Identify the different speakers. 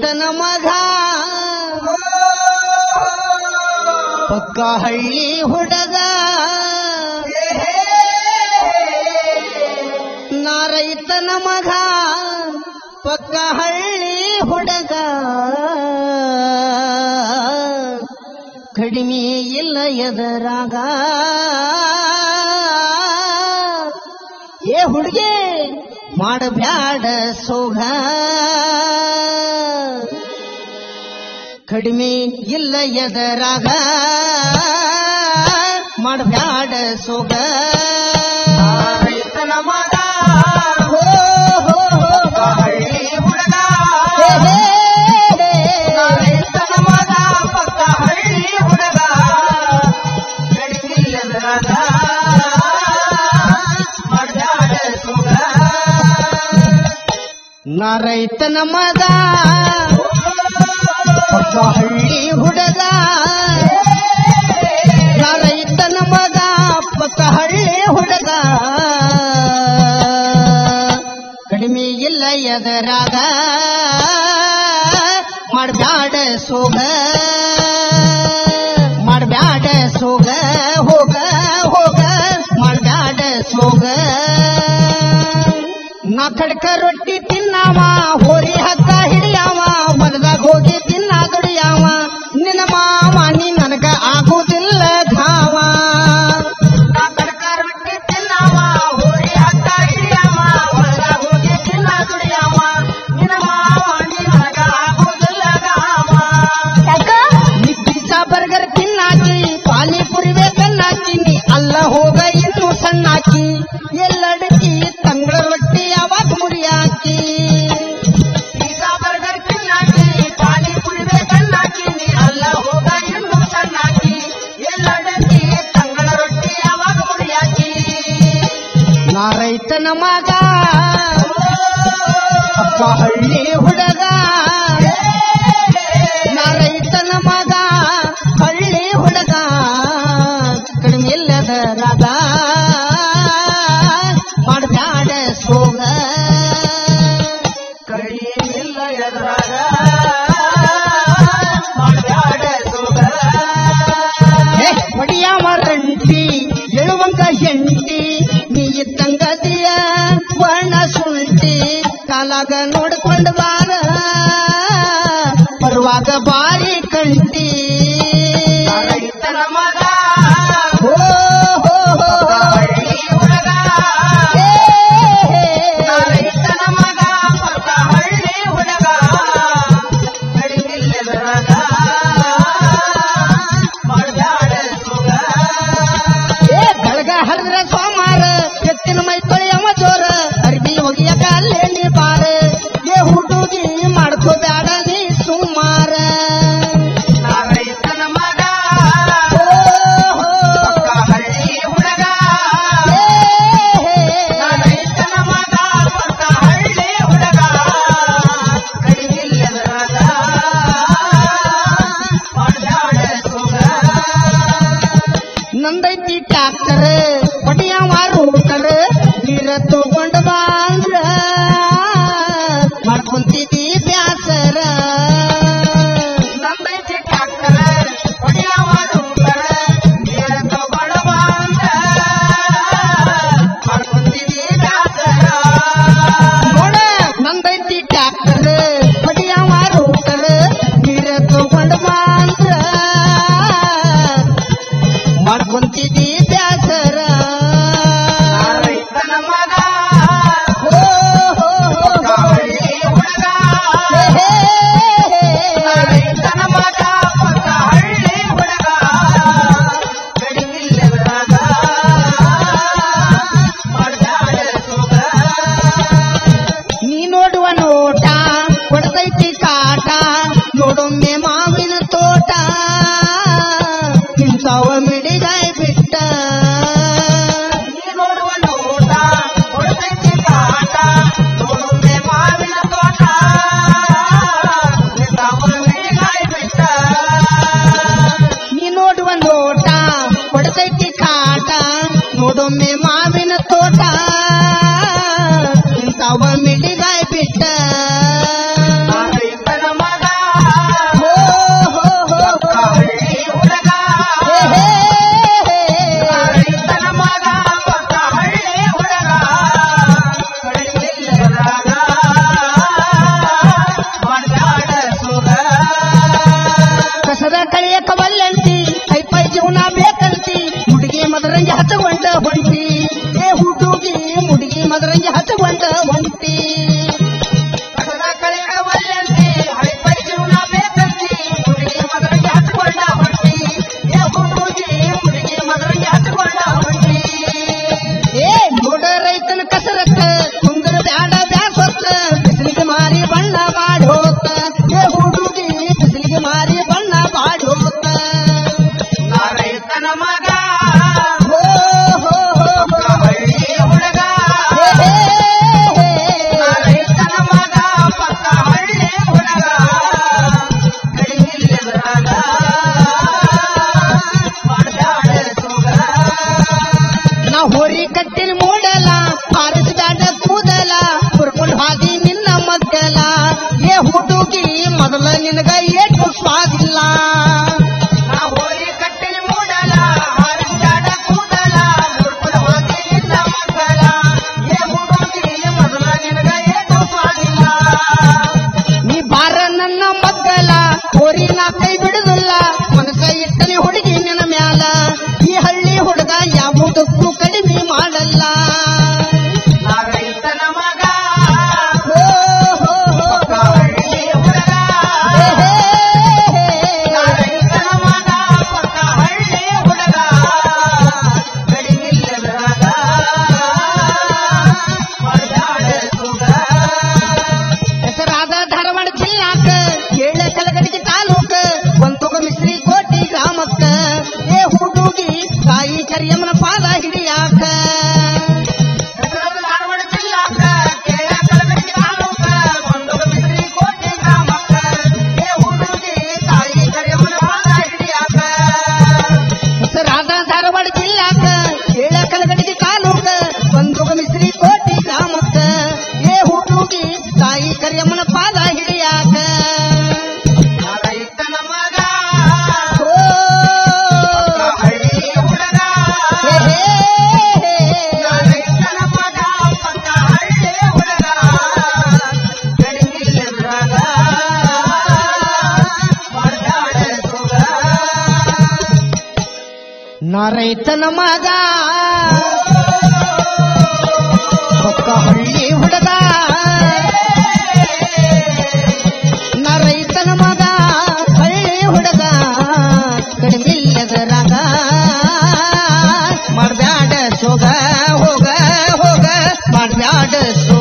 Speaker 1: ರೈತನ ಮಗ ಪಕ್ಕ ಹಳ್ಳಿ ಹುಡುಗ ನಾ ರೈತನ ಮಗ ಪಕ್ಕ ಹಳ್ಳಿ ಹುಡುಗ ಕಡಿಮೆ ಇಲ್ಲ ಎದರಾಗ ಏ ಹುಡುಗಿ ಮಾಡಬ್ಯಾಡ ಸೋಗ ಕಡಿಮೆ ಇಲ್ಲ ಎದರಾಗ ಮಾಡಬ್ಯಾಡ ಸೋಗ
Speaker 2: ರೈತನ ಮಗ ಹಳ್ಳಿ ಹುಡುಗ ರೈತನ ಮಗ ಪಕ್ಕ ಹಳ್ಳಿ ಹುಡುಗ ಕಡಿಮಿಲ್ಲದ ಮಾಡ್ಯಾಡ ಸುಗ
Speaker 1: ನಾ ರೈತನ ಮಗ ಪಕ್ಕ ಹಳ್ಳಿ ಹುಡುಗ ನಾ ರೈತನ ಮಗ ಪಕ್ಕ ಹಳ್ಳಿ ಹುಡುಗ ಕಡಿಮೆ ಇಲ್ಲ ಎದರಾಗ ಮಾಡಬ್ಯಾಡ ಸೋಗ ಮಾಡಬ್ಯಾಡ ಸೋಗ ಹೋಗ ಹೋಗ ಮಾಡಬ್ಯಾಡ ಸೋಗ ನಾ ಕಡ್ಕ ರೊಟ್ಟಿ ತಿನ್ನಾವ ಹೋರಿ ಹಗ್ಗ ಹಿಡಿಯಾವ ಹೊಲದಾಗ ಹೋಗಿ ತಿನ್ನ ದುಡಿಯಾವ ನಿನ್ನ ಮಾವ ನೀ ನನಗ ಆಗುದಿಲ್ಲ ಘಾವ
Speaker 2: ಕಡಕ ರೊಟ್ಟಿ ತಿನ್ನವ ಹೋರಿ ಹಗ್ಗ ಹಿಡಿಯವ ಹೊಲದಾಗ ಹೋಗಿ ತಿನ್ನ ದುಡಿಯವ ನಿನ್ನ ಮಾವ ನಿನಗ ಆಗುದಿಲ್ಲ ಗಾವ
Speaker 1: ನೀ ಪಿಜ್ಜಾ ಬರ್ಗರ್ ತಿನ್ನಾಕಿ ಪಾನಿಪುರಿ ಬೇಕನ್ನಾಕಿ ನೀ ಅಲ್ಲ ಹೋಗ ಇನ್ನು ಸಣ್ಣಾಕಿ ಎಲ್ಲಡಕಿ ತಂಗಳ ರೊಟ್ಟಿ ಯಾವಾಗ ಮುರಿಯಾಕಿ
Speaker 2: ಪಿಜ್ಜಾ ಬರ್ಗರ್ ತಿನ್ನಾಕಿ ಪಾನಿಪುರಿ ಬೇಕನ್ನಾಕಿ ನೀ ಅಲ್ಲ ಹೋಗ ಇನ್ನು ಸಣ್ಣಾಕಿ ಎಲ್ಲಡಕ್ಕಿ ತಂಗಳ ರೊಟ್ಟಿ ಯಾವಾಗ ಮುರಿಯಾಕಿ
Speaker 1: ನಾ ರೈತನ ಮಗ ಅಪ್ಪ ಹಳ್ಳಿ ಹುಡುಗ ನಾ ರೈತನ ಮಗ ಹಳ್ಳಿ ಹುಡುಗ ಕಡಿಮೆ ಇಲ್ಲದ ರಾಗ ಮಾಡಬ್ಯಾಡ ಸೋಗ
Speaker 2: ಕಡಿಮಿಲ್ಲ ಎದುರಾಗ ಮಾಡ್ಯಾಡ ಸುಗ
Speaker 1: ಹೊಡಿಯಾವ ರಂಟಿ ಎಳುವಂಗ ಹೆಂಟಿ ನೀ ಇದ್ದಂಗದಿಯ ವರ್ಣ ಸುಂಟಿ ಕಾಲಾಗ ನೋಡ್ಕೊಂಡು ಬಾರ ಬರುವಾಗ ಬಾರಿ ಕಂಟಿ
Speaker 2: ರೈತನ ಮಗ
Speaker 1: ಹೋ ಹೋ ಹೋ
Speaker 2: ಹಳ್ಳಿ ಹುಡುಗ ರೈತನ ಮಗ ಪಕ್ಕ ಹಳ್ಳಿ ಹುಡುಗ ಕಡಿಮಿಲ್ಲದ ಮಾಡ್ಯಾಡ ಸುಗ
Speaker 1: ಬೆಳಗ ಹರಿದ್ರ ಸೋಮಾರ ಎತ್ತಿನ ಮೈ ತೊಳೆಯವ ಜೋರ ಅರ್ಬಿ ಒಗಿಯಕ ಅಲ್ಲೇ ನೀ ಬಾರ ಏ ಹುಡುಗಿ ಮಾಡ್ಕೋಬ್ಯಾಡ ನೀ ಸುಮಾರ
Speaker 2: ರೈತನ ಮಗ
Speaker 1: ಹೋ ಹೋ
Speaker 2: ಪಕ್ಕ ಹಳ್ಳಿ ಹುಡುಗ ರೈತನ ಮಗ ಪಕ್ಕ ಹಳ್ಳಿ ಹುಡುಗ ಕಡಿಮಿಲ್ಲದ ಮಾಡ್ಯಾಡ ಸುಗ
Speaker 1: ನಂದೈತಿ ಟ್ಯಾಕ್ಟರ್ ಹೊಡಿಯವ ರೂಟರ್ ನೀರ ತಗೊಂಡ ಬಾಂದ್ರ ಮಾಡ್ಕೊಂತಿದ್ದಿ ಬ್ಯಾಸರ
Speaker 2: ನಂದೈತಿ ಟ್ಯಾಕ್ಟರ್ ಹೊಡಿಯವ ರೂಟರ್ ನೀರ ತಗೊಳ್ಳುವ ಅಂತ ಮಾಡ್ಕೊಂತೀವಿ ಬ್ಯಾಸರ
Speaker 1: ನೋಡ ನಂದೈತಿ ಟ್ಯಾಕ್ಟರ್ ಹೊಡಿಯವ ರೂಟರ್ ನೀರ ತಗೊಂಡ ಬಾಂದ್ರ ಮಾಡ್ಕೊಂತಿದ್ದಿ ಬ್ಯಾಸರ
Speaker 2: ರೈತನ ಮಗ
Speaker 1: ಹೋ ಹೋ ಹೋ
Speaker 2: ಪಕ್ಕ ಹಳ್ಳಿ ಹುಡುಗ ರೈತನ ಮಗ ಪಕ್ಕ ಹಳ್ಳಿ ಹುಡುಗ ಕಡಿಮಿಲ್ಲದ ಮಾಡ್ಯಾಡ ಸುಗ
Speaker 1: ನೀ ನೋಡುವ ನೋಟ ಕೊಡ್ತೈತಿ ಕಾಟ ನೋಡೊಮ್ಮೆ ಮಾವಿನ ತೋಟ ಇಂಥವ ಮಿಡಿಗಾಯಿ ಬಿಟ್ಟ
Speaker 2: ನೀ ನೋಡುವ ನೋಟ ಕೊಡ್ತೈತಿ ಕಾಟ ನೋಡುವೆ ಮಾವಿನ ತೋಟ ಮಿಡಿಗಾಯಿ ಬಿಟ್ಟ
Speaker 1: ನೀ ನೋಡುವ ನೋಟ ಕೊಡ್ತೈತಿ ಕಾಟ ನೋಡೊಮ್ಮೆ ಮಾವಿನ ತೋಟ ಇಂಥವ ಮಿಡಿಗಾಯಿ ಬಿಟ್ಟ
Speaker 2: ರೈತನ ಮಗ
Speaker 1: ಮದರಂಗಿ ಹಚ್ಚಗೊಂಡ ಒಂಟಿ
Speaker 2: ಕಸದ ಕಳೆಗಳ ಒಲ್ಲೆಂತಿ ಹೈಪೈ ಜೀವನ ಬೇಕಂತಿ ಹುಡುಗಿ ಮದರಂಗಿ ಹಚ್ಕೊಂಡ ಹೊಂಟಿ ಏ ಹುಡುಗಿ ಹುಡುಗಿ ಮದರಂಗಿ ಹಚ್ಕೊಂಡ ಹೊಂಟಿ
Speaker 1: ಏ ನೋಡ ರೈತನ ಕಸರತ್ತ ಕುಂದರ ಬ್ಯಾಡ ಬ್ಯಾಸತ್ತ ಬಿಸಿಲಿಗೆ ಮಾರಿ ಬಣ್ಣ ಮಾಡಿ ಹೋತ ಏ ಹುಡುಗಿ ಬಿಸಿಲಿಗೆ ಮಾರಿ ಬಣ್ಣ ಮಾಡಿ ಹೋತ
Speaker 2: ನಾ ರೈತನ ಮಗ
Speaker 1: ಹೋ ಹೋ ಹೋ ಹೋ.
Speaker 2: ಹಳ್ಳಿ ಹುಡುಗ
Speaker 1: ಹೇ, ಹೇ, ಹೇ.
Speaker 2: ನಾ ರೈತನ ಮಗ ಪಕ್ಕ ಹಳ್ಳಿ ಹುಡುಗ ಕಡಿಮಿಲ್ಲದ್ರಾಗ ಮಾಡ್ಯಾಡ ಸುಗ
Speaker 1: ನಾ ಹೋರಿ ಕಟ್ಟಿನ ಮೂಡಲ ಹಾರಿಸಿದಾಡ ಕೂದಲ ಹುರ್ಕೊಂಡ್ ಹಾದಿ ನಿನ್ನ ಮಗ್ಗಲ ಏ ಹುಡುಗಿ ಮೊದಲ ನಿನಗ ಏಟು ಸ್ವಾದಿಲ್ಲ
Speaker 2: ನಾ ಹೋರಿ ಕಟ್ಟಿನ ಮೂಡಲ ಹಾರಿಸ್ಯಾಡ ಕೂದಲ ಮುರ್ಕುಲ ಹೋಗಿ ನಿನ್ನ ಮಕ್ಕಳ ಏ ಹುಡುಗಿ ಮೊದಲ ನಿನಗ ಏನು ಸ್ವಾದಿಲ್ಲ
Speaker 1: ನೀ ಬಾರ ನನ್ನ ಮಗ್ಗಲ ಹೋರಿ ನಾ ಕೈ ಬಿಡುದಿಲ್ಲ ಮನಸ ಇಟ್ಟನೆ ಹುಡುಗಿ ನಿನ್ನ ಮ್ಯಾಲ ಈ ಹಳ್ಳಿ ಹುಡುಗ ಯಾವುದಕ್ಕೂ ಕಡಿಮೆ ಮಾಡಲ್ಲ
Speaker 2: ನಾ ರೈತನ ಮಗ
Speaker 1: ಹೋ, ಹೋ, ಹೋ,
Speaker 2: ಪಕ್ಕ
Speaker 1: ಹೋ.
Speaker 2: ಹಳ್ಳಿ ಹುಡುಗ
Speaker 1: ಹೇ, ಹೇ, ಹೇ.
Speaker 2: ನಾ ರೈತನ ಮಗ ಪಕ್ಕ ಹಳ್ಳಿ ಹುಡುಗ ಕಡಿಮಿಲ್ಲದ್ರಾಗ ಮಾಡ್ಯಾಡ ಸುಗ
Speaker 1: ಹೆಸರಾದ ಧಾರವಾಡ ಜಿಲ್ಲಾಕ ಏಳ ಕಲಗಡಿಗೆ ತಾಲೂಕ ಒಂತೊಗ ಮಿಸ್ರಿ ಕೋಟಿ ಗ್ರಾಮಕ್ಕ ಏ ಹುಡುಗಿ ತಾಯಿ ಕರಿಯಮ್ಮನ ಪಾದ ಹಿಡಿಯಾಕ
Speaker 2: ಹೆಸರಾದ ಧಾರವಾಡ ಜಿಲ್ಲಾಕ ಕೇಳ ಕಲಬೆರಗಿ ತಾಲೂಕ ಒಂದೊಗ ಬಿದ್ರಿ ಕೋಟಿ ಗ್ರಾಮಕ್ಕ ಏ ಹುಡುಗಿ ತಾಯಿ ಕರಿಯಮ್ಮನ ಪಾದ ಹಿಡಿಯಾಕ
Speaker 1: ಹೆಸರಾದ ಧಾರವಾಡ ಜಿಲ್ಲಾಕ ಏಳ ಕಲಗಡಿಗೆ ತಾಲೂಕ ಒಂತೊಗ ಮಿಸ್ರಿ ಕೋಟಿ ಗ್ರಾಮಕ್ಕ ಏ ಹುಡುಗಿ ತಾಯಿ ಕರಿಯಮ್ಮನ ಪಾದ ಹಿಡಿಯಾಕ
Speaker 2: ನಾ ರೈತನ ಮಗ
Speaker 1: ಓ,
Speaker 2: ಹಳ್ಳಿ ಹುಡುಗ
Speaker 1: ಹೇ, ಹೇ, ಹೇ.
Speaker 2: ನಾ ರೈತನ ಮಗ ಪಕ್ಕ ಹಳ್ಳಿ ಹುಡುಗ ಕಡಿಮಿಲ್ಲದ್ರಾಗ ಮಾಡ್ಯಾಡ ಸುಗ
Speaker 1: ನಾ ರೈತನ ಮಗ ಪಕ್ಕ ಹಳ್ಳಿ ಹುಡುಗ ನಾ ರೈತನ ಮಗ ಹಳ್ಳಿ ಹುಡುಗ ಕಡಿಮಿಲ್ಲದರಾಗ ಮಾಡ್ಬ್ಯಾಡ ಸೋಗ ಹೋಗ ಹೋಗ ಮಾಡ್ಬ್ಯಾಡ ಸೋಗ